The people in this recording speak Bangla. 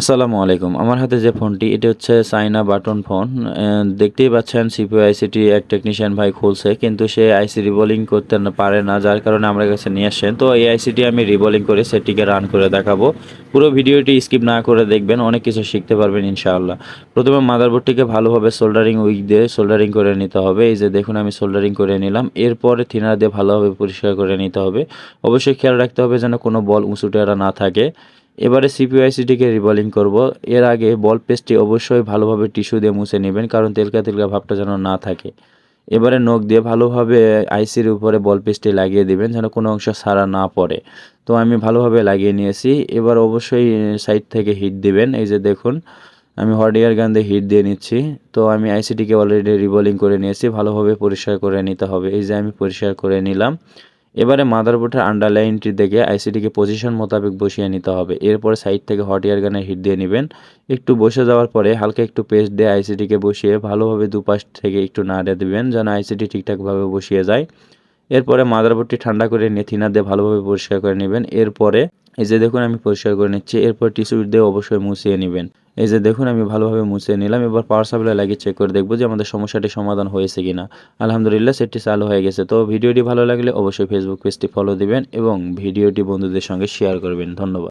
আসসালামু আলাইকুম। আমার হাতে যে ফোনটি এটি হচ্ছে চায়না বাটন ফোন। দেখতেই পাচ্ছেন সিপিইউ আইসিটি এক টেকনিশিয়ান ভাই খুলছে, কিন্তু সে আইসি রিবোলিং করতে পারে না, যার কারণে আমার কাছে নিয়ে আসছেন। তো এই আইসিটি আমি রিবোলিং করে সেটিকে রান করে দেখাবো। পুরো ভিডিওটি স্কিপ না করে দেখবেন, অনেক কিছু শিখতে পারবেন ইনশাআল্লাহ। প্রথমে মাদারবোর্ডটিকে ভালোভাবে সোল্ডারিং উইক দিয়ে সোল্ডারিং করে নিতে হবে। এই যে দেখুন আমি সোল্ডারিং করে নিলাম। এরপরে থিনার দিয়ে ভালোভাবে পরিষ্কার করে নিতে হবে। অবশ্যই খেয়াল রাখতে হবে যেন কোনো বল উঁচু টেরা না থাকে। এবারে সিপিইউ আইসিটিকে রিবোলিং করব। এর আগে বল পেস্টটি অবশ্যই ভালোভাবে টিস্যু দিয়ে মুছে নেবেন, কারণ তেলকা তেলকা ভাবটা যেন না থাকে। এবারে নখ দিয়ে ভালোভাবে আইসির উপরে বল পেস্টটি লাগিয়ে দিবেন যেন কোনো অংশ ছাড়া না পড়ে। তো আমি ভালোভাবে লাগিয়ে নিয়েছি। এবার অবশ্যই সাইড থেকে হিট দিবেন। এই যে দেখুন আমি হট এয়ার গান দিয়ে হিট দিয়ে নিচ্ছি। তো আমি আইসিটিকে অলরেডি রিবোলিং করে নিয়েছি, ভালোভাবে পরিষ্কার করে নিতে হবে। এই যে আমি পরিষ্কার করে নিলাম। এবারে মাদারবোর্ডের আন্ডারলাইনটি দেখে আইসিটিকে পজিশন মোতাবেক বসিয়ে নিতে হবে। এরপরে সাইড থেকে হট এয়ার গানের হিট দিয়ে নেবেন। একটু বসে যাওয়ার পরে হালকা একটু পেস্ট দিয়ে আইসিটিকে বসিয়ে ভালোভাবে দুপাশ থেকে একটু নাড়ে দিবেন যেন আইসিটি ঠিকঠাকভাবে বসিয়ে যায়। এরপরে মাদারবোর্ডটি ঠান্ডা করে নিয়ে থিনার দিয়ে ভালোভাবে পরিষ্কার করে নেবেন। এরপরে এই যে দেখুন আমি পরিষ্কার করে নিচ্ছি। এরপর টিস্যু দিয়ে অবশ্যই মুছিয়ে নেবেন। এই যে দেখুন আমি ভালোভাবে মুছিয়ে নিলাম। এবার পাওয়ার সাপ্লাই লাগিয়ে চেক করে দেখব যে আমাদের সমস্যাটি সমাধান হয়েছে কিনা। আলহামদুলিল্লাহ সেটটি চালু হয়ে গেছে। তো ভিডিওটি ভালো লাগলে অবশ্যই ফেসবুক পেজটি ফলো দিবেন এবং ভিডিওটি বন্ধুদের সঙ্গে শেয়ার করবেন। ধন্যবাদ।